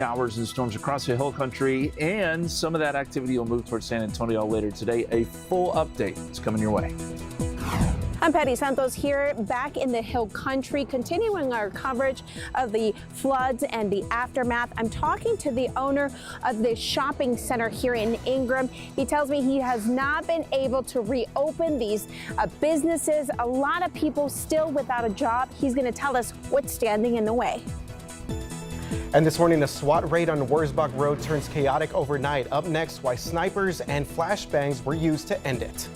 Showers and storms across the hill country, and some of that activity will move towards San Antonio later today. A full update is coming your way. I'm Patty Santos here, back in the hill country, continuing our coverage of the floods and the aftermath. I'm talking to the owner of the shopping center here in Ingram. He tells me he has not been able to reopen these businesses. A lot of people still without a job. He's going to tell us what's standing in the way. And this morning, a SWAT raid on Wurzbach Road turns chaotic overnight. Up next, why snipers and flashbangs were used to end it.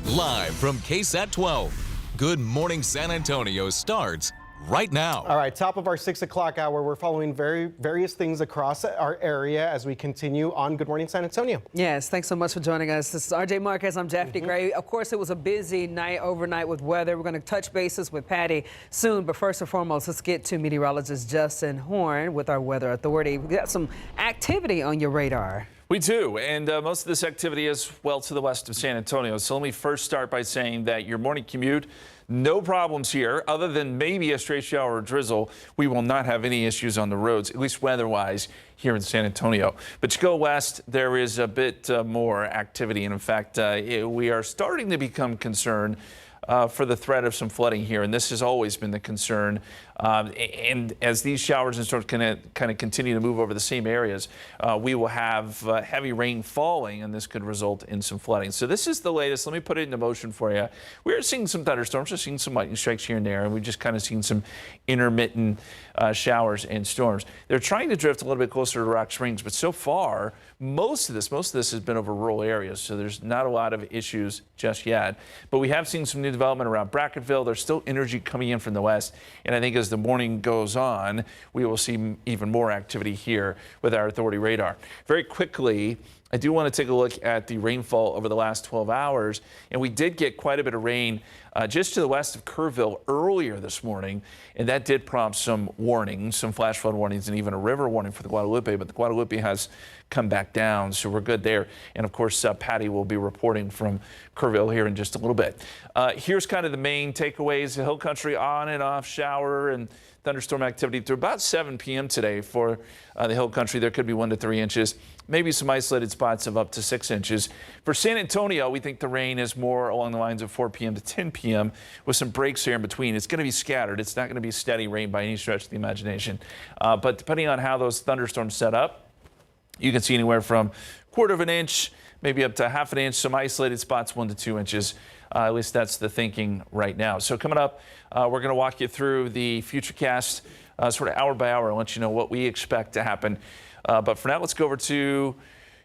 Live from KSAT 12, Good Morning San Antonio starts right now. All right, top of our 6 o'clock hour, we're following various things across our area as we continue on Good Morning San Antonio. Yes, thanks so much for joining us. This is RJ Marquez. I'm Daphne Gray. Of course, it was a busy night overnight with weather. We're going to touch bases with Patty soon, but first and foremost, let's get to meteorologist Justin Horn with our weather authority. We got some activity on your radar. We do, and most of this activity is well to the west of San Antonio. So let me first start by saying that your morning commute, no problems here, other than maybe a stray shower or drizzle. We will not have any issues on the roads, at least weather-wise, here in San Antonio. But you go west, there is a bit more activity, and in fact, we are starting to become concerned for the threat of some flooding here, and this has always been the concern. And as these showers and storms kind of continue to move over the same areas, we will have heavy rain falling, and this could result in some flooding. So this is the latest. Let me put it into motion for you. We're seeing some thunderstorms, just seeing some lightning strikes here and there, and we've just kind of seen some intermittent showers and storms. They're trying to drift a little bit closer to Rock Springs, but so far, most of this has been over rural areas, so there's not a lot of issues just yet. But we have seen some new development around Brackettville. There's still energy coming in from the west, and I think as the morning goes on, we will see even more activity here with our authority radar. Very quickly, I do want to take a look at the rainfall over the last 12 hours, and we did get quite a bit of rain just to the west of Kerrville earlier this morning, and that did prompt some warnings, some flash flood warnings, and even a river warning for the Guadalupe, but the Guadalupe has come back down, so we're good there. And of course, Patty will be reporting from Kerrville here in just a little bit. Here's kind of the main takeaways. The hill country on and off shower and thunderstorm activity through about 7 p.m. today for the hill country. There could be 1 to 3 inches, maybe some isolated spots of up to 6 inches. For San Antonio, we think the rain is more along the lines of 4 p.m. to 10 p.m. with some breaks here in between. It's going to be scattered. It's not going to be steady rain by any stretch of the imagination. But depending on how those thunderstorms set up, you can see anywhere from 1/4 of an inch, maybe up to 1/2 an inch, some isolated spots 1 to 2 inches. At least that's the thinking right now. So coming up, we're going to walk you through the Futurecast sort of hour by hour and let you know what we expect to happen. But for now, let's go over to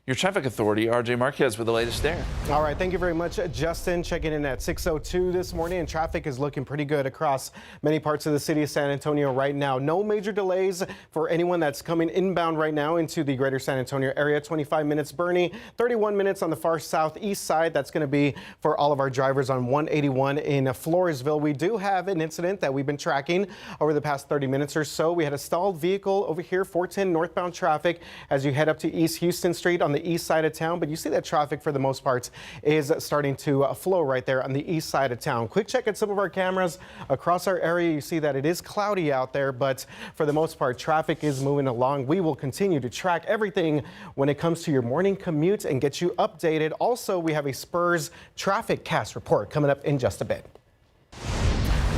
your traffic authority, RJ Marquez, with the latest there. All right, thank you very much, Justin. Checking in at 6:02 this morning, and traffic is looking pretty good across many parts of the city of San Antonio right now. No major delays for anyone that's coming inbound right now into the greater San Antonio area. 25 minutes Bernie, 31 minutes on the far southeast side. That's going to be for all of our drivers on 181 in Floresville. We do have an incident that we've been tracking over the past 30 minutes or so. We had a stalled vehicle over here, 410 northbound traffic as you head up to East Houston Street on the east side of town, but you see that traffic for the most part is starting to flow right there on the east side of town. Quick check at some of our cameras across our area. You see that it is cloudy out there, but for the most part, traffic is moving along. We will continue to track everything when it comes to your morning commute and get you updated. Also, we have a Spurs traffic cast report coming up in just a bit.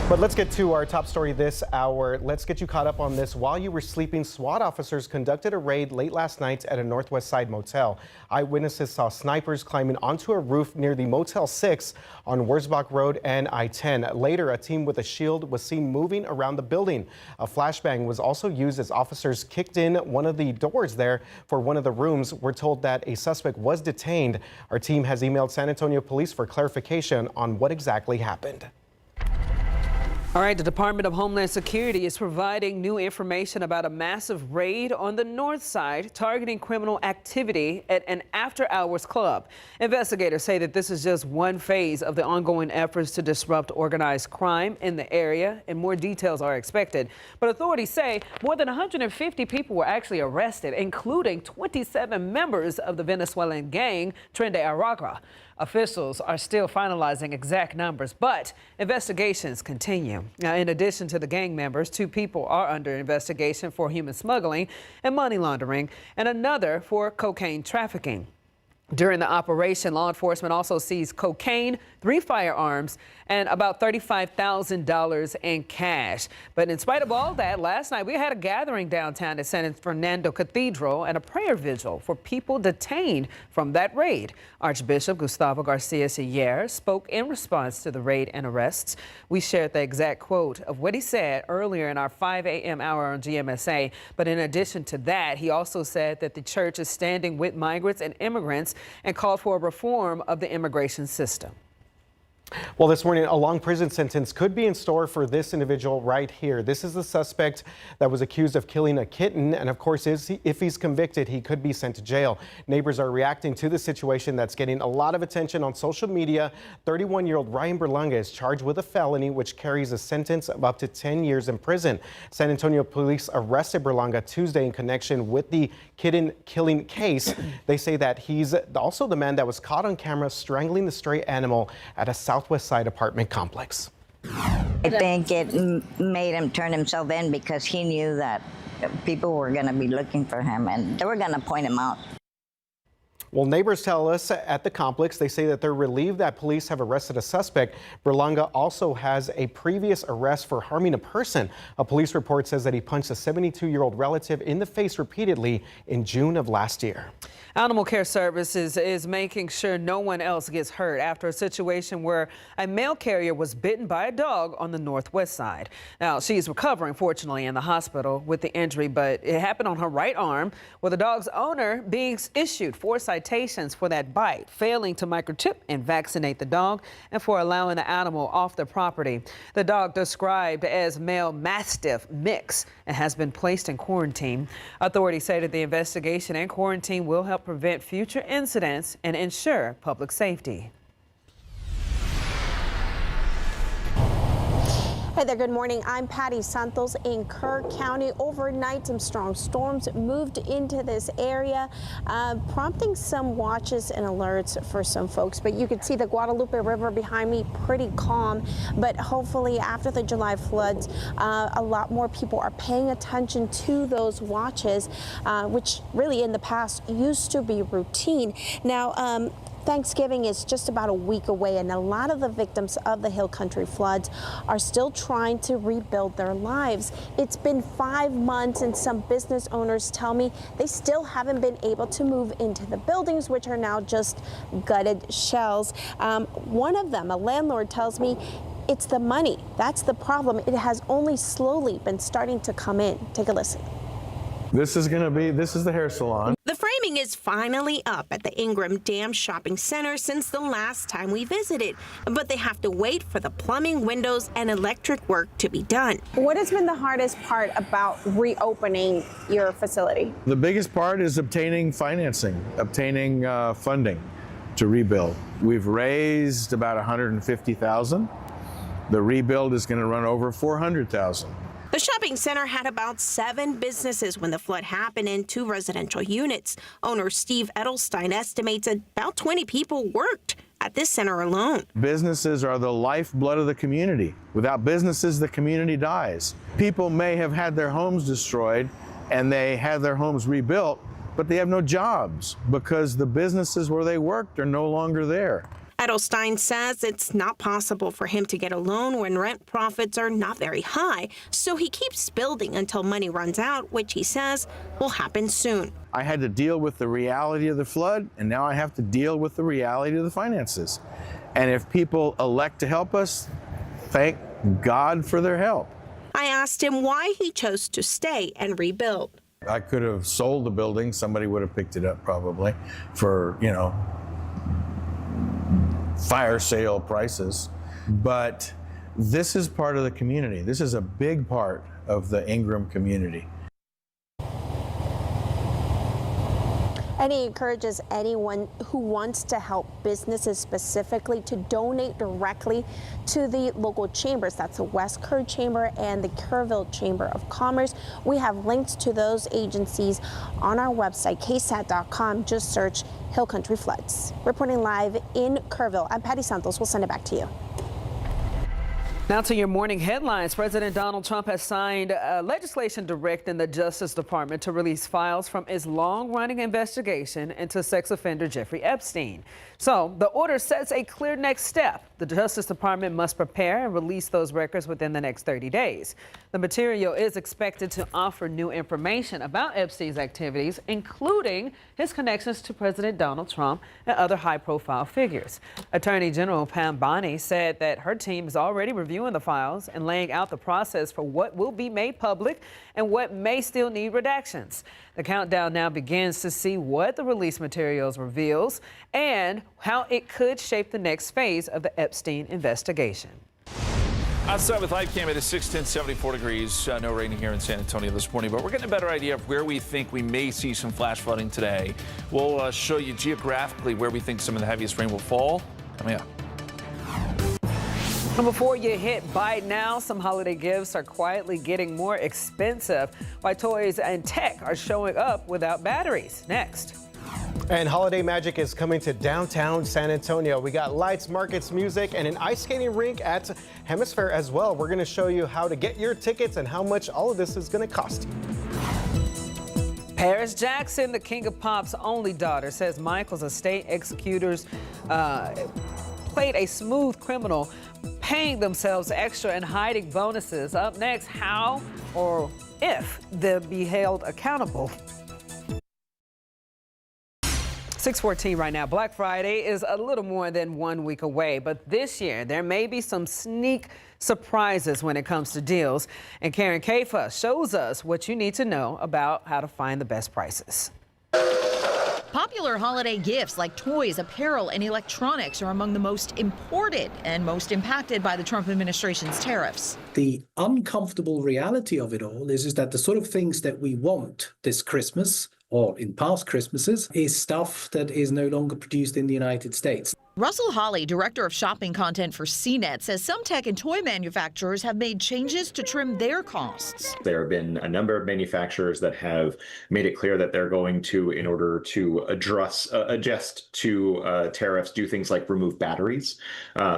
But let's get to our top story this hour. Let's get you caught up on this. While you were sleeping, SWAT officers conducted a raid late last night at a Northwest Side motel. Eyewitnesses saw snipers climbing onto a roof near the Motel 6 on Wurzbach Road and I-10. Later, a team with a shield was seen moving around the building. A flashbang was also used as officers kicked in one of the doors there for one of the rooms. We're told that a suspect was detained. Our team has emailed San Antonio police for clarification on what exactly happened. All right, the Department of Homeland Security is providing new information about a massive raid on the north side targeting criminal activity at an after-hours club. Investigators say that this is just one phase of the ongoing efforts to disrupt organized crime in the area, and more details are expected. But authorities say more than 150 people were actually arrested, including 27 members of the Venezuelan gang Tren de Aragua. Officials are still finalizing exact numbers, but investigations continue. Now, in addition to the gang members, 2 people are under investigation for human smuggling and money laundering, and another for cocaine trafficking. During the operation, law enforcement also seized cocaine, 3 firearms, and about $35,000 in cash. But in spite of all that, last night we had a gathering downtown at San Fernando Cathedral and a prayer vigil for people detained from that raid. Archbishop Gustavo Garcia Siller spoke in response to the raid and arrests. We shared the exact quote of what he said earlier in our 5 a.m. hour on GMSA. But in addition to that, he also said that the church is standing with migrants and immigrants and called for a reform of the immigration system. Well, this morning, a long prison sentence could be in store for this individual right here. This is the suspect that was accused of killing a kitten. And of course, if he's convicted, he could be sent to jail. Neighbors are reacting to the situation that's getting a lot of attention on social media. 31-year-old Ryan Berlanga is charged with a felony, which carries a sentence of up to 10 years in prison. San Antonio police arrested Berlanga Tuesday in connection with the kitten killing case. They say that he's also the man that was caught on camera strangling the stray animal at a Southwest Side apartment complex. I think it made him turn himself in because he knew that people were going to be looking for him and they were going to point him out. Well, neighbors tell us at the complex, they say that they're relieved that police have arrested a suspect. Berlanga also has a previous arrest for harming a person. A police report says that he punched a 72-year-old relative in the face repeatedly in June of last year. Animal Care Services is making sure no one else gets hurt after a situation where a mail carrier was bitten by a dog on the Northwest Side. Now, she's recovering, fortunately, in the hospital with the injury, but it happened on her right arm, with the dog's owner being issued 4 citations for that bite, failing to microchip and vaccinate the dog, and for allowing the animal off the property. The dog, described as male mastiff mix, and has been placed in quarantine. Authorities say that the investigation and quarantine will help prevent future incidents and ensure public safety. Hey there, good morning. I'm Patty Santos in Kerr County. Overnight, some strong storms moved into this area, prompting some watches and alerts for some folks. But you can see the Guadalupe River behind me, pretty calm. But hopefully after the July floods, a lot more people are paying attention to those watches, which really in the past used to be routine. Now, Thanksgiving is just about a week away, and a lot of the victims of the Hill Country floods are still trying to rebuild their lives. It's been 5 months, and some business owners tell me they still haven't been able to move into the buildings, which are now just gutted shells. One of them, a landlord, tells me it's the money. That's the problem. It has only slowly been starting to come in. Take a listen. This is the hair salon. The framing is finally up at the Ingram Dam Shopping Center since the last time we visited, but they have to wait for the plumbing, windows, and electric work to be done. What has been the hardest part about reopening your facility? The biggest part is obtaining financing, obtaining funding to rebuild. We've raised about $150,000. The rebuild is going to run over $400,000. The shopping center had about 7 businesses when the flood happened and 2 residential units. Owner Steve Edelstein estimates about 20 people worked at this center alone. Businesses are the lifeblood of the community. Without businesses, the community dies. People may have had their homes destroyed and they had their homes rebuilt, but they have no jobs because the businesses where they worked are no longer there. Edelstein says it's not possible for him to get a loan when rent profits are not very high, so he keeps building until money runs out, which he says will happen soon. I had to deal with the reality of the flood, and now I have to deal with the reality of the finances. And if people elect to help us, thank God for their help. I asked him why he chose to stay and rebuild. I could have sold the building. Somebody would have picked it up probably for, fire sale prices. But this is part of the community. This is a big part of the Ingram community. And he encourages anyone who wants to help businesses specifically to donate directly to the local chambers. That's the West Kerr Chamber and the Kerrville Chamber of Commerce. We have links to those agencies on our website, KSAT.com. Just search Hill Country Floods. Reporting live in Kerrville, I'm Patty Santos. We'll send it back to you. Now to your morning headlines. President Donald Trump has signed legislation directing the Justice Department to release files from its long-running investigation into sex offender Jeffrey Epstein. So the order sets a clear next step. The Justice Department must prepare and release those records within the next 30 days. The material is expected to offer new information about Epstein's activities, including his connections to President Donald Trump and other high-profile figures. Attorney General Pam Bondi said that her team is already reviewing the files and laying out the process for what will be made public and what may still need redactions. The countdown now begins to see what the release materials reveals and how it could shape the next phase of the Epstein investigation. Outside with live cam, it is 6:10, 74 degrees. No rain here in San Antonio this morning, but we're getting a better idea of where we think we may see some flash flooding today. We'll show you geographically where we think some of the heaviest rain will fall. Coming up. And before you hit buy now, some holiday gifts are quietly getting more expensive, while toys and tech are showing up without batteries. Next. And holiday magic is coming to downtown San Antonio. We got lights, markets, music, and an ice skating rink at Hemisphere as well. We're going to show you how to get your tickets and how much all of this is going to cost. Paris Jackson, the King of Pop's only daughter, says Michael's estate executors played a smooth criminal, paying themselves extra and hiding bonuses. Up next, how or if they'll be held accountable. 6:14 right now. Black Friday is a little more than 1 week away, but this year there may be some sneak surprises when it comes to deals. And Karen Kafa shows us what you need to know about how to find the best prices. Popular holiday gifts like toys, apparel, and electronics are among the most imported and most impacted by the Trump administration's tariffs. The uncomfortable reality of it all is that the sort of things that we want this Christmas or in past Christmases is stuff that is no longer produced in the United States. Russell Hawley, director of shopping content for CNET, says some tech and toy manufacturers have made changes to trim their costs. There have been a number of manufacturers that have made it clear that they're going to, in order to adjust to tariffs, do things like remove batteries.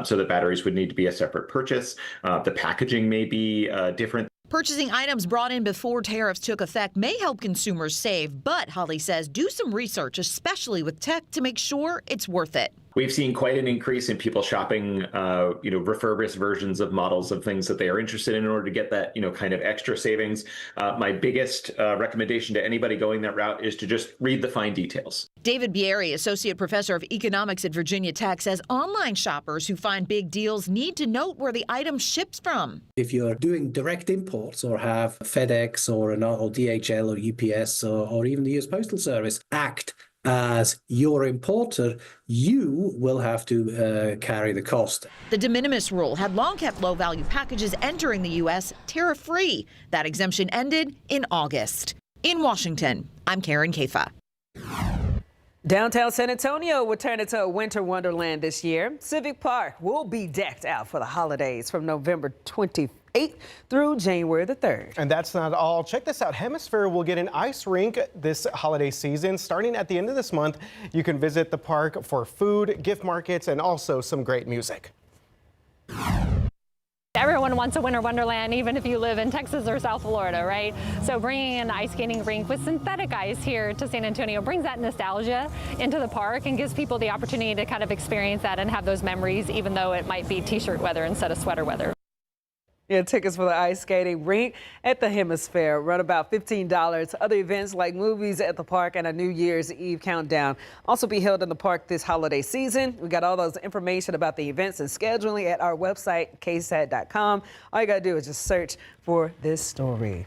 So that batteries would need to be a separate purchase. The packaging may be different. Purchasing items brought in before tariffs took effect may help consumers save, but Holly says do some research, especially with tech, to make sure it's worth it. We've seen quite an increase in people shopping, refurbished versions of models of things that they are interested in order to get that, kind of extra savings. My biggest recommendation to anybody going that route is to just read the fine details. David Bieri, associate professor of economics at Virginia Tech, says online shoppers who find big deals need to note where the item ships from. If you're doing direct imports or have FedEx or DHL or UPS or even the US Postal Service act as your importer, you will have to carry the cost. The de minimis rule had long kept low-value packages entering the U.S. tariff-free. That exemption ended in August. In Washington, I'm Karen Kafa. Downtown San Antonio will turn into a winter wonderland this year. Civic Park will be decked out for the holidays from November 28th through January the 3rd. And that's not all. Check this out. Hemisphere will get an ice rink this holiday season. Starting at the end of this month, you can visit the park for food, gift markets, and also some great music. Everyone wants a winter wonderland, even if you live in Texas or South Florida, right? So bringing an ice skating rink with synthetic ice here to San Antonio brings that nostalgia into the park and gives people the opportunity to kind of experience that and have those memories, even though it might be t-shirt weather instead of sweater weather. Yeah, tickets for the ice skating rink at the Hemisphere run about $15. Other events like movies at the park and a New Year's Eve countdown also be held in the park this holiday season. We got all those information about the events and scheduling at our website, KSAT.com. All you got to do is just search for this story.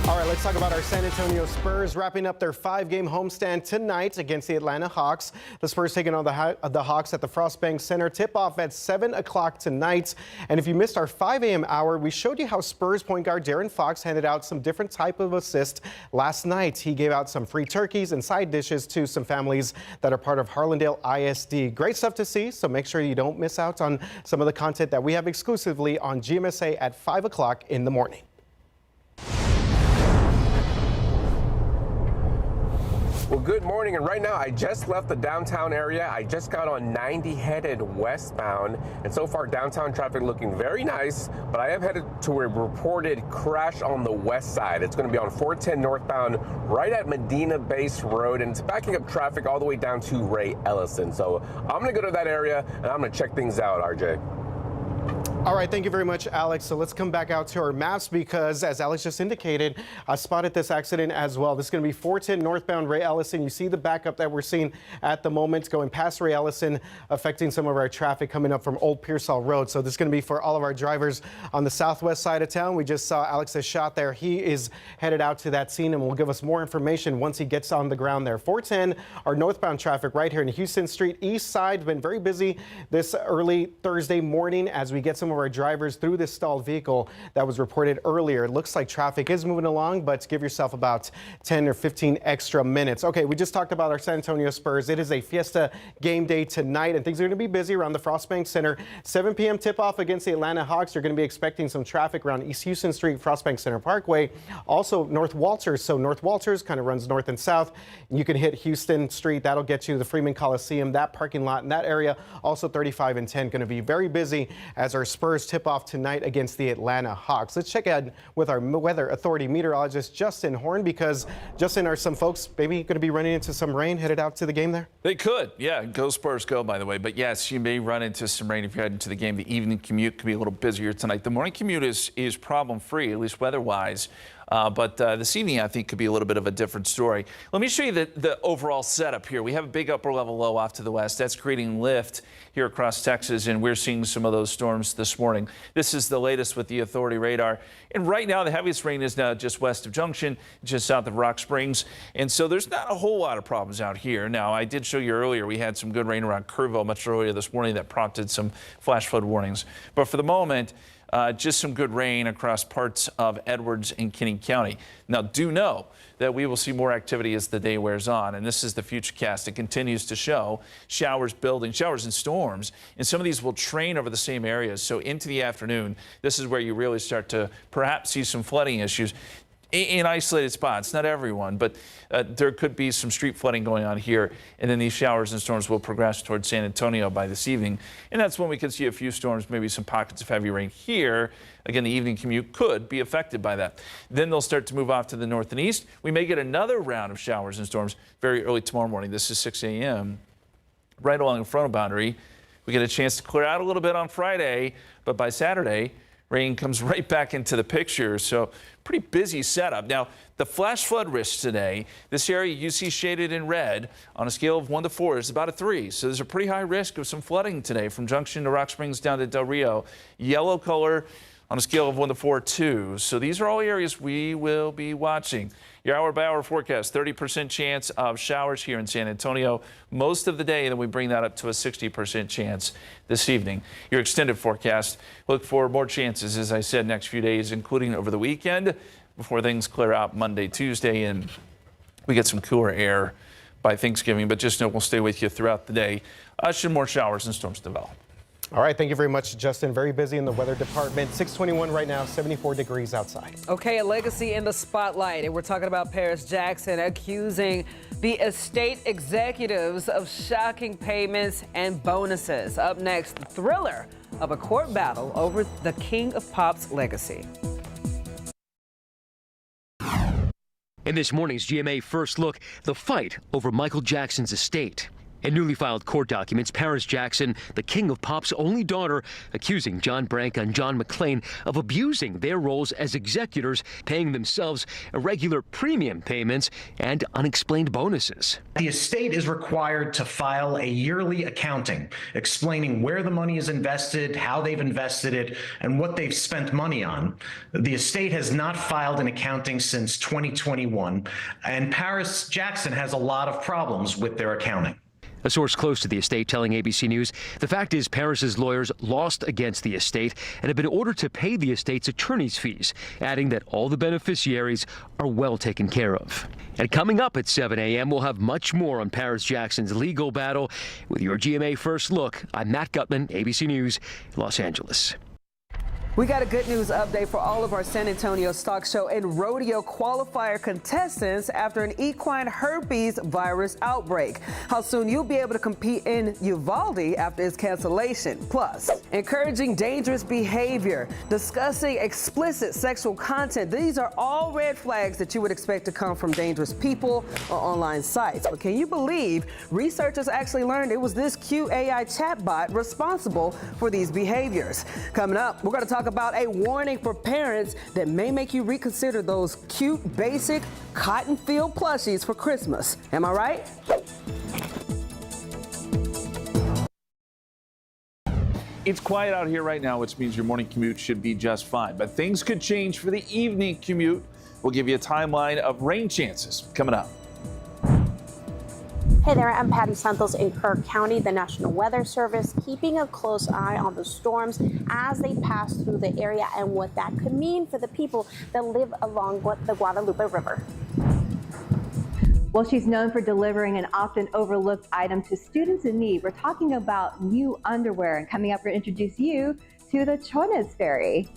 All right, let's talk about our San Antonio Spurs wrapping up their 5-game homestand tonight against the Atlanta Hawks. The Spurs taking on the Hawks at the Frostbank Center. Tip-off at 7 o'clock tonight. And if you missed our 5 a.m. hour, we showed you how Spurs point guard De'Aaron Fox handed out some different type of assist last night. He gave out some free turkeys and side dishes to some families that are part of Harlandale ISD. Great stuff to see, so make sure you don't miss out on some of the content that we have exclusively on GMSA at 5 o'clock in the morning. Well, good morning, and right now I just left the downtown area. I just got on 90 headed westbound, and so far downtown traffic looking very nice, but I am headed to a reported crash on the west side. It's going to be on 410 northbound right at Medina Base Road, and it's backing up traffic all the way down to Ray Ellison. So I'm going to go to that area and I'm going to check things out, RJ. All right, thank you very much, Alex. So let's come back out to our maps because, as Alex just indicated, I spotted this accident as well. This is going to be 410 northbound Ray Ellison. You see the backup that we're seeing at the moment going past Ray Ellison, affecting some of our traffic coming up from Old Pearsall Road. So this is going to be for all of our drivers on the southwest side of town. We just saw Alex's shot there. He is headed out to that scene and will give us more information once he gets on the ground there. 410, our northbound traffic right here in Houston Street East side, been very busy this early Thursday morning as we get some of our drivers through this stalled vehicle that was reported earlier. It looks like traffic is moving along, but give yourself about 10 or 15 extra minutes. Okay, we just talked about our San Antonio Spurs. It is a Fiesta game day tonight, and things are going to be busy around the Frostbank Center. 7 p.m. tip-off against the Atlanta Hawks. You're going to be expecting some traffic around East Houston Street, Frostbank Center Parkway. Also, North Walters. So North Walters kind of runs north and south. You can hit Houston Street. That'll get you to the Freeman Coliseum, that parking lot in that area. Also, 35 and 10 going to be very busy as our Spurs tip-off tonight against the Atlanta Hawks. Let's check in with our Weather Authority meteorologist Justin Horn, because Justin, are some folks maybe going to be running into some rain headed out to the game there? They could, yeah. Go Spurs, go, by the way. But yes, you may run into some rain if you're heading to the game. The evening commute could be a little busier tonight. The morning commute is problem-free, at least weather-wise. But this evening, I think, could be a little bit of a different story. Let me show you the overall setup here. We have a big upper level low off to the west. That's creating lift here across Texas, and we're seeing some of those storms this morning. This is the latest with the Authority radar. And right now, the heaviest rain is now just west of Junction, just south of Rock Springs. And so there's not a whole lot of problems out here. Now, I did show you earlier, we had some good rain around Kerrville much earlier this morning that prompted some flash flood warnings. But for the moment, just some good rain across parts of Edwards and Kinney County. Now, do know that we will see more activity as the day wears on, and this is the futurecast. It continues to show showers building, showers and storms, and some of these will train over the same areas. So into the afternoon, this is where you really start to perhaps see some flooding issues in isolated spots, not everyone, but there could be some street flooding going on here, and then these showers and storms will progress towards San Antonio by this evening, and that's when we could see a few storms, maybe some pockets of heavy rain here. Again, the evening commute could be affected by that. Then they'll start to move off to the north and east. We may get another round of showers and storms very early tomorrow morning. This is 6 a.m. right along the frontal boundary. We get a chance to clear out a little bit on Friday, but by Saturday, rain comes right back into the picture, so pretty busy setup. Now, the flash flood risk today, this area you see shaded in red on a scale of 1 to 4 is about a 3. So there's a pretty high risk of some flooding today from Junction to Rock Springs down to Del Rio. Yellow color on a scale of 1 to 4, 2. So these are all areas we will be watching. Your hour-by-hour forecast, 30% chance of showers here in San Antonio most of the day, and then we bring that up to a 60% chance this evening. Your extended forecast, look for more chances, as I said, next few days, including over the weekend, before things clear out Monday, Tuesday, and we get some cooler air by Thanksgiving. But just know we'll stay with you throughout the day should more showers and storms develop. All right, thank you very much, Justin. Very busy in the weather department. 621 right now, 74 degrees outside. Okay, a legacy in the spotlight, and we're talking about Paris Jackson accusing the estate executives of shocking payments and bonuses. Up next, the thriller of a court battle over the King of Pop's legacy. In this morning's GMA First Look, the fight over Michael Jackson's estate. In newly filed court documents, Paris Jackson, the king of pop's only daughter, accusing John Branca and John McClane of abusing their roles as executors, paying themselves irregular premium payments and unexplained bonuses. The estate is required to file a yearly accounting explaining where the money is invested, how they've invested it, and what they've spent money on. The estate has not filed an accounting since 2021, and Paris Jackson has a lot of problems with their accounting. A source close to the estate telling ABC News, the fact is Paris's lawyers lost against the estate and have been ordered to pay the estate's attorney's fees, adding that all the beneficiaries are well taken care of. And coming up at 7 a.m., we'll have much more on Paris Jackson's legal battle. With your GMA First Look, I'm Matt Gutman, ABC News, Los Angeles. We got a good news update for all of our San Antonio stock show and rodeo qualifier contestants after an equine herpes virus outbreak. How soon you'll be able to compete in Uvalde after its cancellation. Plus, encouraging dangerous behavior, discussing explicit sexual content. These are all red flags that you would expect to come from dangerous people or online sites. But can you believe researchers actually learned it was this cute AI chatbot responsible for these behaviors? Coming up, we're going to talk about a warning for parents that may make you reconsider those cute, basic cotton field plushies for Christmas. Am I right? It's quiet out here right now, which means your morning commute should be just fine. But things could change for the evening commute. We'll give you a timeline of rain chances coming up. Hey there, I'm Patty Santos in Kirk County. The National Weather Service keeping a close eye on the storms as they pass through the area and what that could mean for the people that live along the Guadalupe River. Well, she's known for delivering an often overlooked item to students in need. We're talking about new underwear, and coming up, we're going to introduce you to the Chonis Fairy.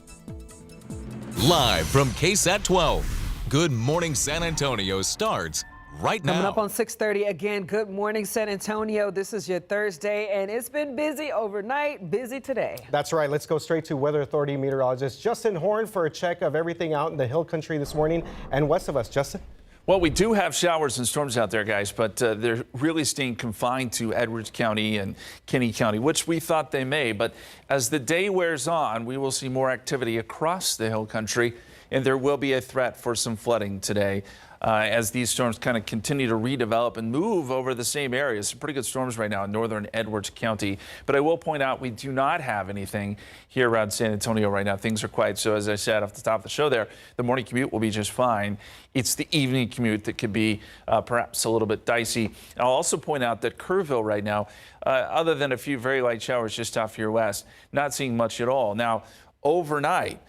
Live from KSAT 12, Good Morning San Antonio starts right now. Coming up on 6:30 again, Good Morning San Antonio. This is your Thursday, and it's been busy overnight, busy today. That's right. Let's go straight to Weather Authority meteorologist Justin Horn for a check of everything out in the Hill Country this morning and west of us. Justin? Well, we do have showers and storms out there, guys, but they're really staying confined to Edwards County and Kinney County, which we thought they may. But as the day wears on, we will see more activity across the Hill Country, and there will be a threat for some flooding today. As these storms kind of continue to redevelop and move over the same areas. Some pretty good storms right now in northern Edwards County. But I will point out we do not have anything here around San Antonio right now. Things are quiet. So as I said off the top of the show there, the morning commute will be just fine. It's the evening commute that could be perhaps a little bit dicey. I'll also point out that Kerrville right now, other than a few very light showers just off your west, not seeing much at all. Now, overnight,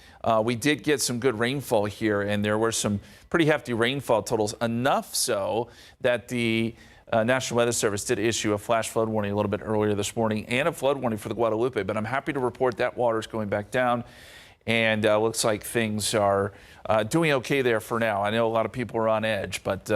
we did get some good rainfall here, and there were some pretty hefty rainfall totals, enough so that the National Weather Service did issue a flash flood warning a little bit earlier this morning and a flood warning for the Guadalupe. But I'm happy to report that water is going back down, and looks like things are doing okay there for now. I know a lot of people are on edge, but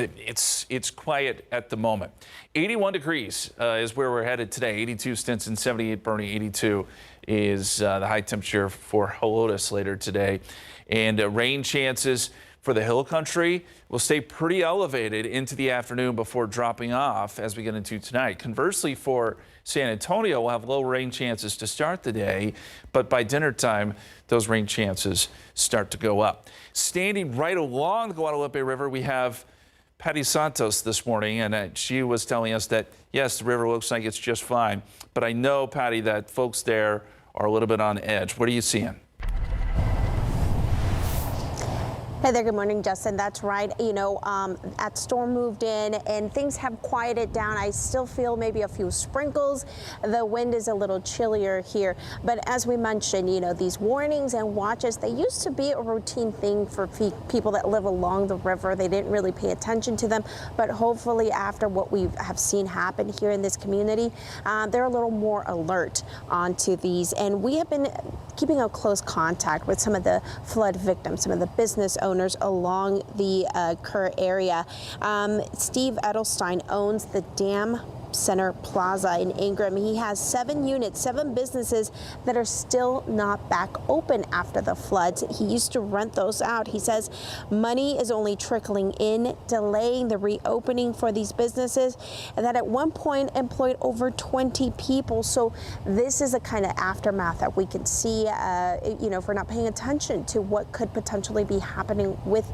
it's quiet at the moment. 81 degrees is where we're headed today. 82 Stinson, 78 Bernie, 82 is the high temperature for Helotes later today. And rain chances for the Hill Country will stay pretty elevated into the afternoon before dropping off as we get into tonight. Conversely, for San Antonio, we'll have low rain chances to start the day, but by dinner time, those rain chances start to go up. Standing right along the Guadalupe River, we have Patty Santos this morning, and she was telling us that, yes, the river looks like it's just fine. But I know, Patty, that folks there are a little bit on edge. What are you seeing? Hey there, good morning, Justin. That's right. You know, that storm moved in and things have quieted down. I still feel maybe a few sprinkles. The wind is a little chillier here. But as we mentioned, you know, these warnings and watches, they used to be a routine thing for people that live along the river. They didn't really pay attention to them. But hopefully after what we have seen happen here in this community, they're a little more alert onto these. And we have been keeping a close contact with some of the flood victims, some of the business owners along the Kerr area. Steve Edelstein owns the Dam Center Plaza in Ingram. He has 7 units, 7 businesses that are still not back open after the floods. He used to rent those out. He says money is only trickling in, delaying the reopening for these businesses, and that at one point employed over 20 people. So this is a kind of aftermath that we can see, if we're not paying attention to what could potentially be happening with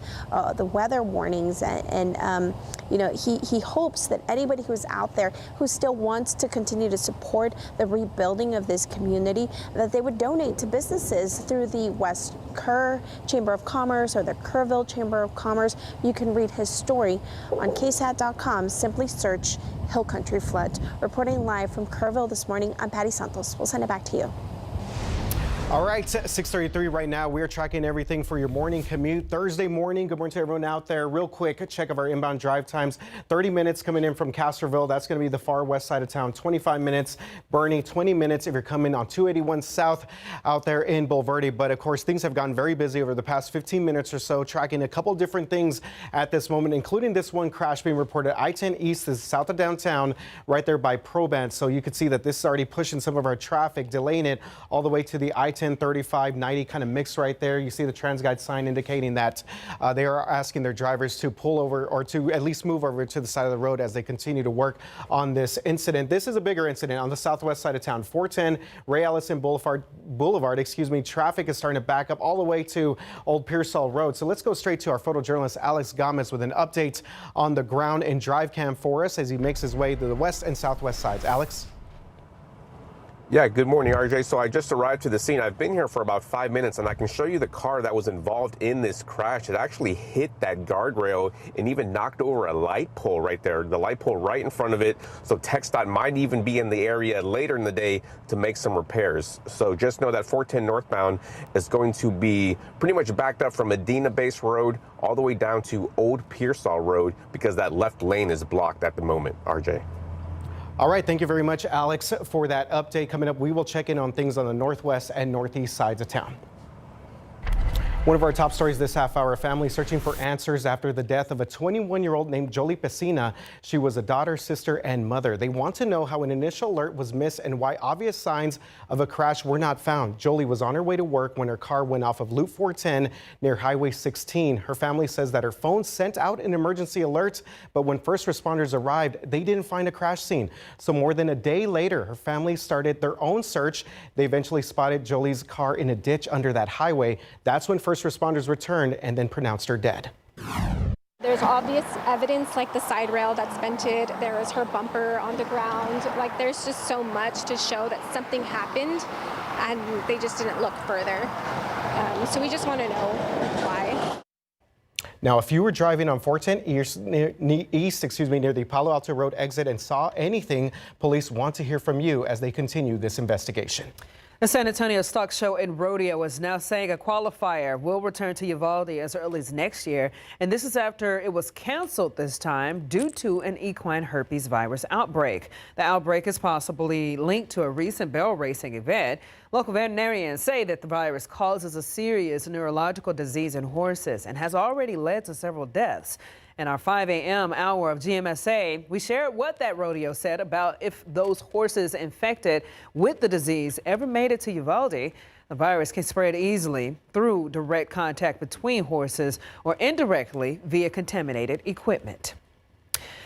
the weather warnings. He hopes that anybody who's out there who still wants to continue to support the rebuilding of this community, that they would donate to businesses through the West Kerr Chamber of Commerce or the Kerrville Chamber of Commerce. You can read his story on KSAT.com. Simply search Hill Country Flood. Reporting live from Kerrville this morning, I'm Patty Santos. We'll send it back to you. All right, 6:33 right now. We're tracking everything for your morning commute. Thursday morning. Good morning to everyone out there. Real quick, a check of our inbound drive times. 30 minutes coming in from Castroville. That's going to be the far west side of town. 25 minutes. Bernie, 20 minutes if you're coming on 281 South out there in Bulverde. But of course, things have gotten very busy over the past 15 minutes or so, tracking a couple different things at this moment, including this one crash being reported. I-10 East is south of downtown, right there by Probant. So you can see that this is already pushing some of our traffic, delaying it all the way to the I-10 35, 90 kind of mix right there. You see the TransGuide sign indicating that they are asking their drivers to pull over or to at least move over to the side of the road as they continue to work on this incident. This is a bigger incident on the southwest side of town. 410 Ray Allison Boulevard, traffic is starting to back up all the way to Old Pearsall Road. So let's go straight to our photojournalist Alex Gomez with an update on the ground and drive cam for us as he makes his way to the west and southwest sides. Alex? Yeah, good morning, RJ. So I just arrived to the scene. I've been here for about 5 minutes, and I can show you the car that was involved in this crash. It actually hit that guardrail and even knocked over a light pole right there, the light pole right in front of it. So TxDOT might even be in the area later in the day to make some repairs. So just know that 410 northbound is going to be pretty much backed up from Medina Base Road all the way down to Old Pearsall Road because that left lane is blocked at the moment, RJ. All right, thank you very much, Alex, for that update. Coming up, we will check in on things on the northwest and northeast sides of town. One of our top stories this half hour, a family searching for answers after the death of a 21-year-old named Jolie Pesina. She was a daughter, sister, and mother. They want to know how an initial alert was missed and why obvious signs of a crash were not found. Jolie was on her way to work when her car went off of Loop 410 near Highway 16. Her family says that her phone sent out an emergency alert, but when first responders arrived, they didn't find a crash scene. So more than a day later, her family started their own search. They eventually spotted Jolie's car in a ditch under that highway. That's when first responders returned and then pronounced her dead. There's obvious evidence like the side rail that's vented. There is her bumper on the ground. Like there's just so much to show that something happened and they just didn't look further. So we just want to know why. Now, if you were driving on 410 East, near the Palo Alto Road exit and saw anything, police want to hear from you as they continue this investigation. The San Antonio Stock Show and Rodeo is now saying a qualifier will return to Uvalde as early as next year. And this is after it was canceled this time due to an equine herpes virus outbreak. The outbreak is possibly linked to a recent barrel racing event. Local veterinarians say that the virus causes a serious neurological disease in horses and has already led to several deaths. In our 5 a.m. hour of GMSA, we shared what that rodeo said about if those horses infected with the disease ever made it to Uvalde. The virus can spread easily through direct contact between horses or indirectly via contaminated equipment.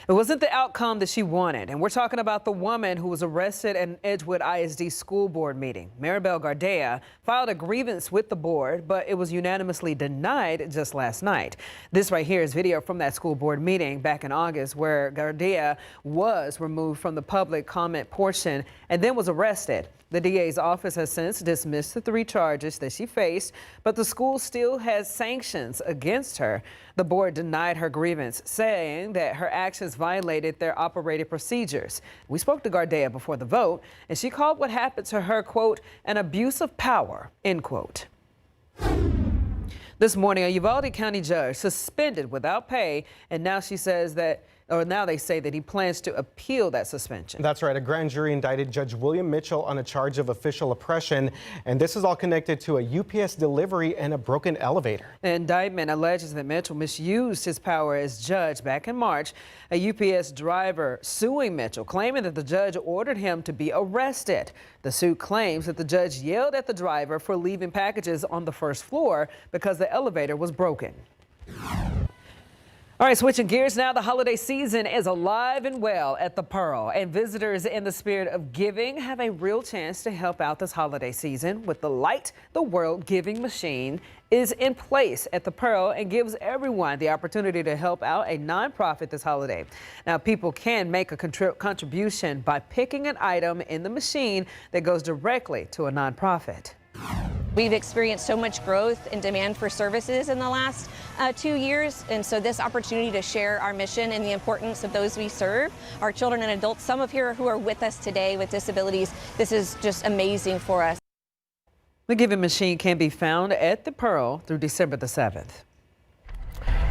It wasn't the outcome that she wanted, and we're talking about the woman who was arrested at an Edgewood ISD school board meeting. Maribel Gardea filed a grievance with the board, but it was unanimously denied just last night. This right here is video from that school board meeting back in August where Gardea was removed from the public comment portion and then was arrested. The DA's office has since dismissed the 3 charges that she faced, but the school still has sanctions against her. The board denied her grievance, saying that her actions violated their operating procedures. We spoke to Gardea before the vote, and she called what happened to her, quote, an abuse of power, end quote. This morning, a Uvalde County judge suspended without pay, and now she says that now they say that he plans to appeal that suspension. That's right. A grand jury indicted Judge William Mitchell on a charge of official oppression, and this is all connected to a UPS delivery and a broken elevator. The indictment alleges that Mitchell misused his power as judge back in March. A UPS driver suing Mitchell, claiming that the judge ordered him to be arrested. The suit claims that the judge yelled at the driver for leaving packages on the first floor because the elevator was broken. All right, switching gears now. The holiday season is alive and well at the Pearl, and visitors in the spirit of giving have a real chance to help out this holiday season with the Light the World giving machine is in place at the Pearl and gives everyone the opportunity to help out a nonprofit this holiday. Now, people can make a contribution by picking an item in the machine that goes directly to a nonprofit. We've experienced so much growth in demand for services in the last 2 years, and so this opportunity to share our mission and the importance of those we serve, our children and adults, some of here who are with us today with disabilities, this is just amazing for us. The giving machine can be found at the Pearl through December the 7th.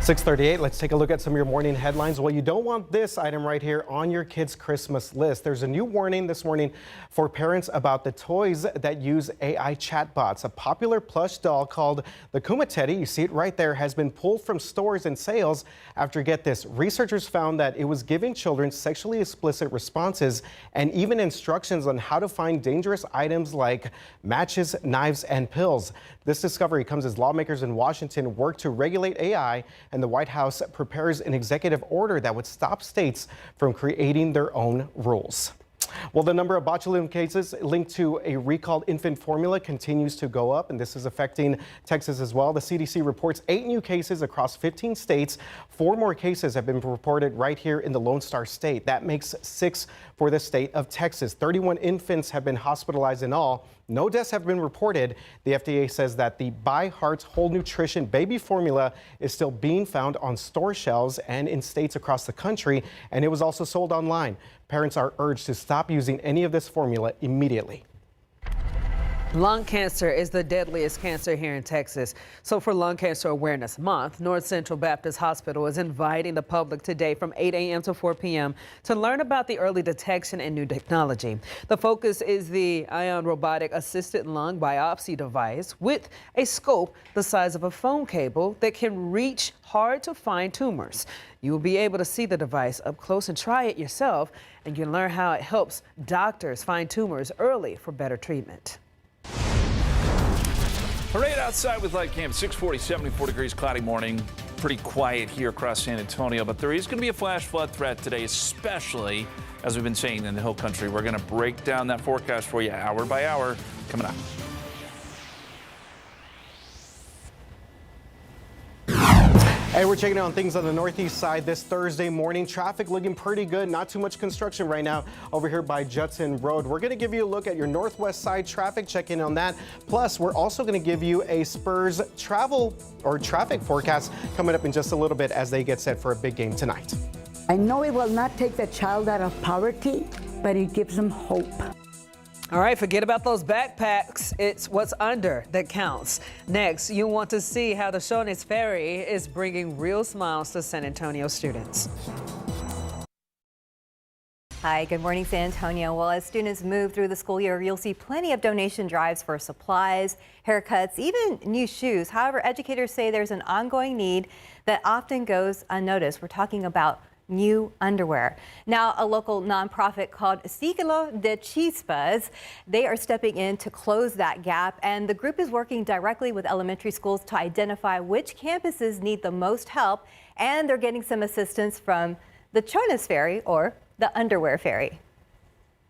6:38. Let's take a look at some of your morning headlines. Well, you don't want this item right here on your kids' Christmas list. There's a new warning this morning for parents about the toys that use AI chatbots. A popular plush doll called the Commuter, you see it right there, has been pulled from stores and sales after, get this, researchers found that it was giving children sexually explicit responses and even instructions on how to find dangerous items like matches, knives, and pills. This discovery comes as lawmakers in Washington work to regulate AI, and the White House prepares an executive order that would stop states from creating their own rules. Well, the number of botulism cases linked to a recalled infant formula continues to go up, and this is affecting Texas as well. The CDC reports 8 new cases across 15 states. 4 more cases have been reported right here in the Lone Star State. That makes 6 for the state of Texas. 31 infants have been hospitalized in all. No deaths have been reported. The FDA says that the By Hearts Whole Nutrition baby formula is still being found on store shelves and in states across the country, and it was also sold online. Parents are urged to stop using any of this formula immediately. Lung cancer is the deadliest cancer here in Texas. So for Lung Cancer Awareness Month, North Central Baptist Hospital is inviting the public today from 8 a.m. to 4 p.m. to learn about the early detection and new technology. The focus is the Ion robotic assisted lung biopsy device with a scope the size of a phone cable that can reach hard to find tumors. You will be able to see the device up close and try it yourself, and you can learn how it helps doctors find tumors early for better treatment. Parade outside with light cam, 640, 74 degrees, cloudy morning. Pretty quiet here across San Antonio, but there is going to be a flash flood threat today, especially as we've been saying in the Hill Country. We're going to break down that forecast for you hour by hour coming up. Hey, we're checking on things on the northeast side this Thursday morning. Traffic looking pretty good. Not too much construction right now over here by Judson Road. We're going to give you a look at your northwest side traffic, check in on that. Plus, we're also going to give you a Spurs travel or traffic forecast coming up in just a little bit as they get set for a big game tonight. I know it will not take the child out of poverty, but it gives them hope. All right, forget about those backpacks. It's what's under that counts. Next, you want to see how the Chonis Fairy is bringing real smiles to San Antonio students. Hi, good morning, San Antonio. Well, as students move through the school year, you'll see plenty of donation drives for supplies, haircuts, even new shoes. However, educators say there's an ongoing need that often goes unnoticed. We're talking about new underwear. Now, a local nonprofit called Círculo de Chispas, they are stepping in to close that gap, and the group is working directly with elementary schools to identify which campuses need the most help, and they're getting some assistance from the Chonis Fairy, or the Underwear Fairy.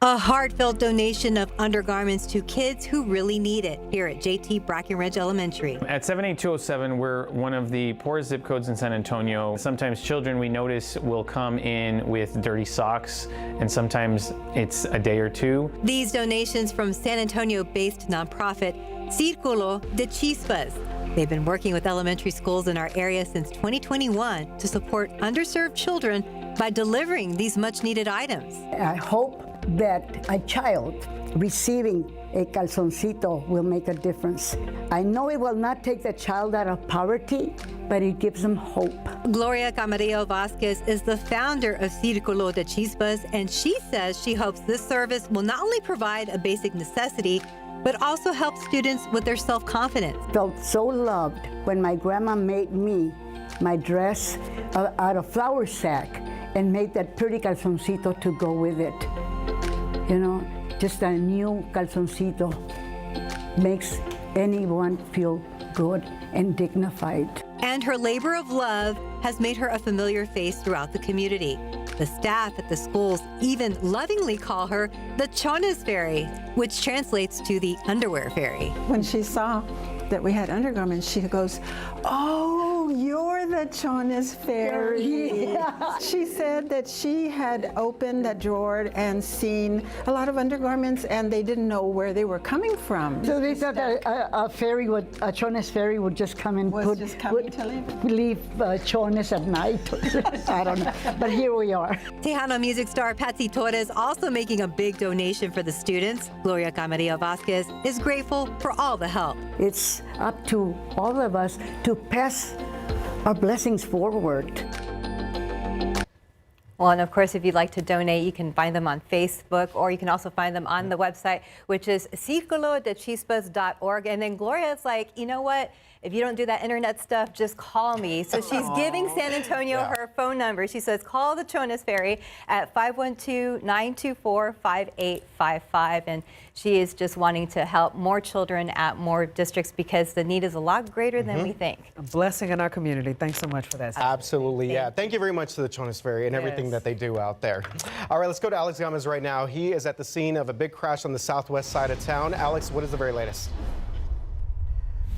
A heartfelt donation of undergarments to kids who really need it here at JT Brackenridge Elementary. At 78207, we're one of the poorest zip codes in San Antonio. Sometimes children we notice will come in with dirty socks, and sometimes it's a day or two. These donations from San Antonio-based nonprofit Círculo de Chispas. They've been working with elementary schools in our area since 2021 to support underserved children by delivering these much-needed items. I hope that a child receiving a calzoncito will make a difference. I know it will not take the child out of poverty, but it gives them hope. Gloria Camarillo Vasquez is the founder of Círculo de Chispas, and she says she hopes this service will not only provide a basic necessity, but also help students with their self-confidence. Felt so loved when my grandma made me my dress out of flour sack and made that pretty calzoncito to go with it. You know, just a new calzoncito makes anyone feel good and dignified. And her labor of love has made her a familiar face throughout the community. The staff at the schools even lovingly call her the Chonis Fairy, which translates to the underwear fairy. When she saw that we had undergarments, she goes, "Oh, you're the Chonis Fairy." Yeah. She said that she had opened that drawer and seen a lot of undergarments, and they didn't know where they were coming from. So they thought a fairy would, a Chonis fairy would just come and leave Chonis at night. I don't know, but here we are. Tejano music star Patsy Torres also making a big donation for the students. Gloria Camarillo Vasquez is grateful for all the help. It's up to all of us to pass our blessings forward. Well, and of course, if you'd like to donate, you can find them on Facebook, or you can also find them on the website, which is circulodechispas.org. And then Gloria's like, you know what? If you don't do that internet stuff, just call me. So she's giving San Antonio her phone number. She says, call the Chonis Fairy at 512-924-5855. And she is just wanting to help more children at more districts because the need is a lot greater than we think. A blessing in our community. Thanks so much for that. Absolutely, yeah. Thank you very much to the Chonis Fairy and everything that they do out there. All right, let's go to Alex Gomez right now. He is at the scene of a big crash on the southwest side of town. Alex, what is the very latest?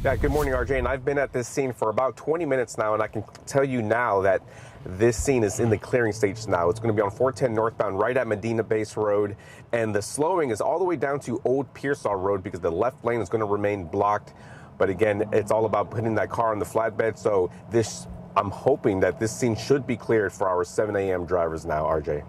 Yeah, good morning, RJ. And I've been at this scene for about 20 minutes now, and I can tell you now that this scene is in the clearing stage now. It's going to be on 410 northbound right at Medina Base Road, and the slowing is all the way down to Old Pearsall Road because the left lane is going to remain blocked. But again, it's all about putting that car on the flatbed. So I'm hoping that this scene should be cleared for our 7 a.m. drivers now, RJ.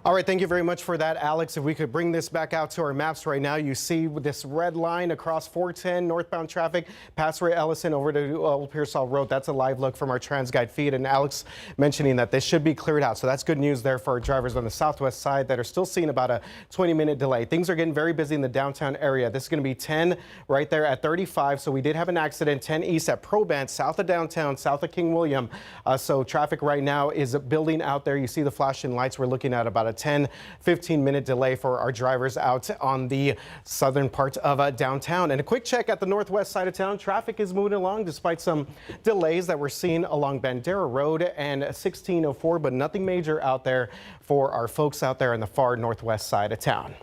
All right, thank you very much for that, Alex. If we could bring this back out to our maps right now, you see this red line across 410 northbound traffic, past Ray Ellison over to Old Pearsall Road. That's a live look from our TransGuide feed, and Alex mentioning that this should be cleared out. So that's good news there for our drivers on the southwest side that are still seeing about a 20-minute delay. Things are getting very busy in the downtown area. This is going to be 10 right there at 35. So we did have an accident 10 east at Probant, south of downtown, south of King William. So traffic right now is building out there. You see the flashing lights. We're looking at about a 10-15-minute delay for our drivers out on the southern part of downtown. And a quick check at the northwest side of town. Traffic is moving along despite some delays that we're seeing along Bandera Road and 1604, but nothing major out there for our folks out there in the far northwest side of town.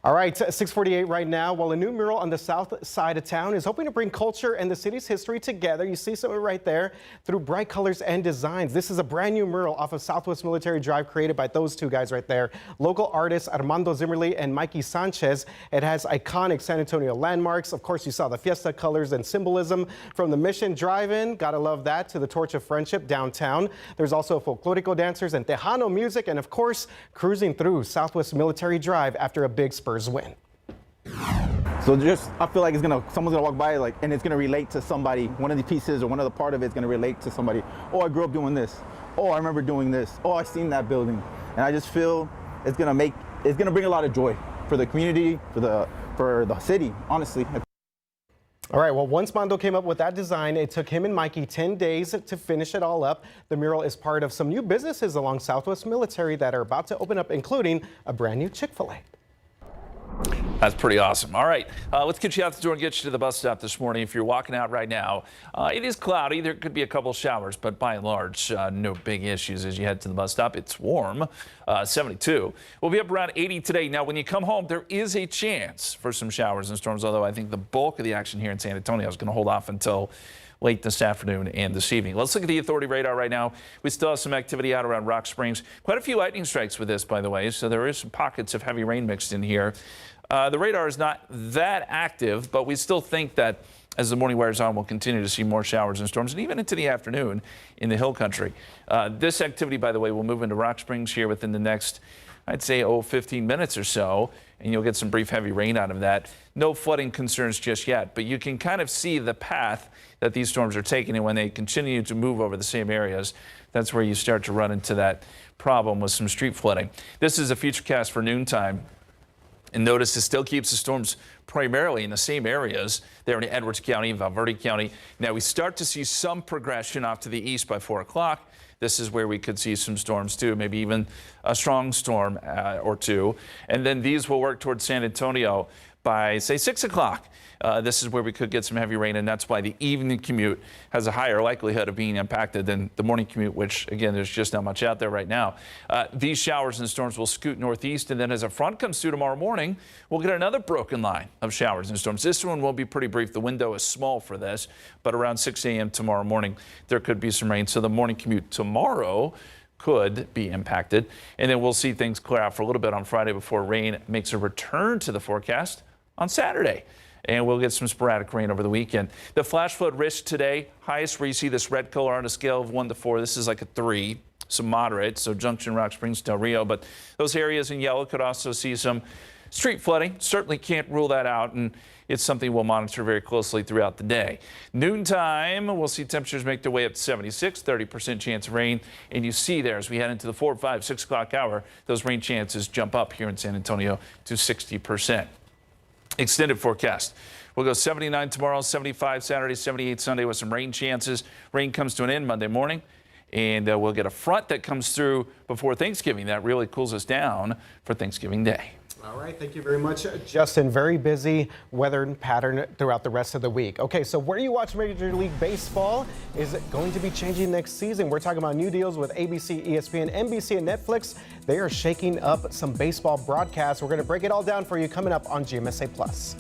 All right, 6:48 right now. Well, a new mural on the south side of town is hoping to bring culture and the city's history together. You see some of it right there through bright colors and designs. This is a brand new mural off of Southwest Military Drive created by those two guys right there. Local artists Armando Zimmerly and Mikey Sanchez. It has iconic San Antonio landmarks. Of course, you saw the fiesta colors and symbolism from the Mission Drive-In. Gotta love that, to the Torch of Friendship downtown. There's also folklorico dancers and Tejano music, and of course, cruising through Southwest Military Drive after a big Spurs win. So I feel like someone's gonna walk by and it's gonna relate to somebody. One of the pieces or one of the part of it's gonna relate to somebody. Oh, I grew up doing this. Oh, I remember doing this. Oh, I seen that building. And I just feel it's gonna bring a lot of joy for the community, for the city, honestly. All right, well, once Mondo came up with that design, it took him and Mikey 10 days to finish it all up. The mural is part of some new businesses along Southwest Military that are about to open up, including a brand new Chick-fil-A. That's pretty awesome. All right, let's get you out the door and get you to the bus stop this morning. If you're walking out right now, it is cloudy. There could be a couple showers, but by and large, no big issues as you head to the bus stop. It's warm, 72. We'll be up around 80 today. Now, when you come home, there is a chance for some showers and storms, although I think the bulk of the action here in San Antonio is going to hold off until late this afternoon and this evening. Let's look at the authority radar right now. We still have some activity out around Rock Springs. Quite a few lightning strikes with this, by the way, so there is some pockets of heavy rain mixed in here. The radar is not that active, but we still think that as the morning wears on, we'll continue to see more showers and storms, and even into the afternoon in the hill country. This activity, by the way, will move into Rock Springs here within the next I'd say 15 minutes or so, and you'll get some brief heavy rain out of that. No flooding concerns just yet, but you can kind of see the path that these storms are taking, and when they continue to move over the same areas, that's where you start to run into that problem with some street flooding. This is a futurecast for noontime. And notice it still keeps the storms primarily in the same areas there in Edwards County and Valverde County. Now we start to see some progression off to the east by 4 o'clock. This is where we could see some storms too, maybe even a strong storm or two. And then these will work towards San Antonio by, say, 6 o'clock. This is where we could get some heavy rain, and that's why the evening commute has a higher likelihood of being impacted than the morning commute, which, again, there's just not much out there right now. These showers and storms will scoot northeast, and then as a front comes through tomorrow morning, we'll get another broken line of showers and storms. This one will be pretty brief. The window is small for this, but around 6 a.m. tomorrow morning, there could be some rain. So the morning commute tomorrow could be impacted, and then we'll see things clear out for a little bit on Friday before rain makes a return to the forecast on Saturday. And we'll get some sporadic rain over the weekend. The flash flood risk today, highest where you see this red color on a scale of 1 to 4. This is like a 3, so moderate. So Junction, Rock Springs, Del Rio. But those areas in yellow could also see some street flooding. Certainly can't rule that out. And it's something we'll monitor very closely throughout the day. Noontime, we'll see temperatures make their way up to 76, 30% chance of rain. And you see there as we head into the 4, 5, 6 o'clock hour, those rain chances jump up here in San Antonio to 60%. Extended forecast. We'll go 79 tomorrow, 75 Saturday, 78 Sunday with some rain chances. Rain comes to an end Monday morning, and we'll get a front that comes through before Thanksgiving. That really cools us down for Thanksgiving Day. All right, thank you very much, Justin. Very busy weather pattern throughout the rest of the week. Okay, so where you watch Major League Baseball is going to be changing next season. We're talking about new deals with ABC, ESPN, NBC, and Netflix. They are shaking up some baseball broadcasts. We're going to break it all down for you coming up on GMSA Plus.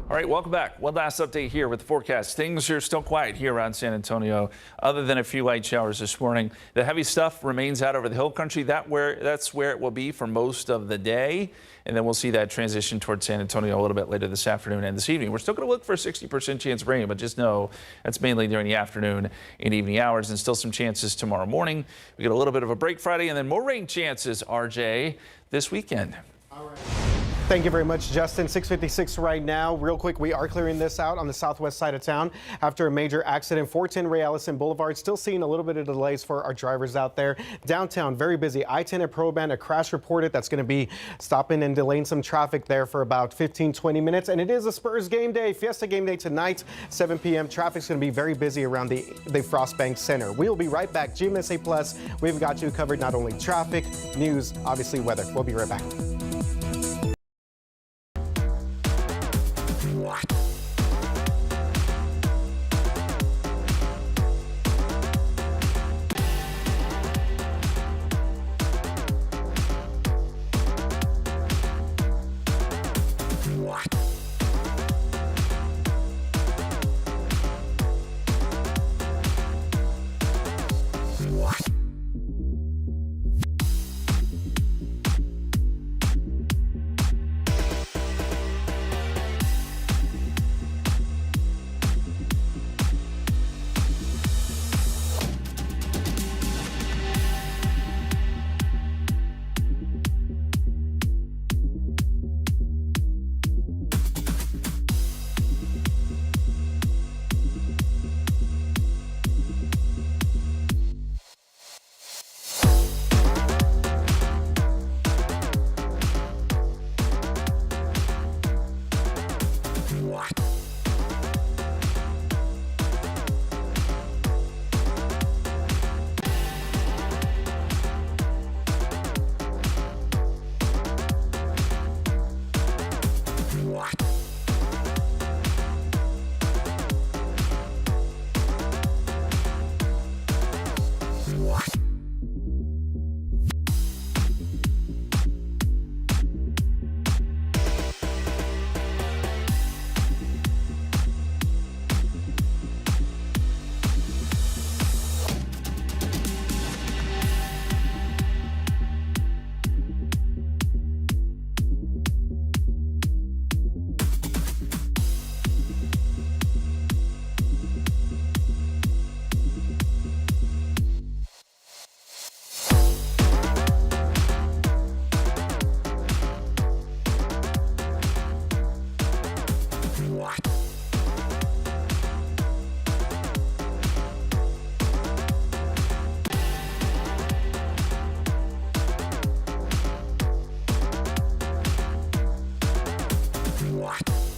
All right, welcome back. One last update here with the forecast. Things are still quiet here around San Antonio, other than a few light showers this morning. The heavy stuff remains out over the hill country. That's where it will be for most of the day. And then we'll see that transition towards San Antonio a little bit later this afternoon and this evening. We're still going to look for a 60% chance of rain, but just know that's mainly during the afternoon and evening hours, and still some chances tomorrow morning. We get a little bit of a break Friday, and then more rain chances, RJ, this weekend. All right. Thank you very much, Justin. 6:56 right now. Real quick, we are clearing this out on the southwest side of town after a major accident. 410 Ray Allison Boulevard. Still seeing a little bit of delays for our drivers out there. Downtown, very busy. I-10 at Proban, a crash reported that's going to be stopping and delaying some traffic there for about 15-20 minutes. And it is a Spurs game day, Fiesta game day tonight, 7 p.m. Traffic's going to be very busy around the Frostbank Center. We will be right back. GMSA Plus, we've got you covered, not only traffic, news, obviously weather. We'll be right back. SWAT.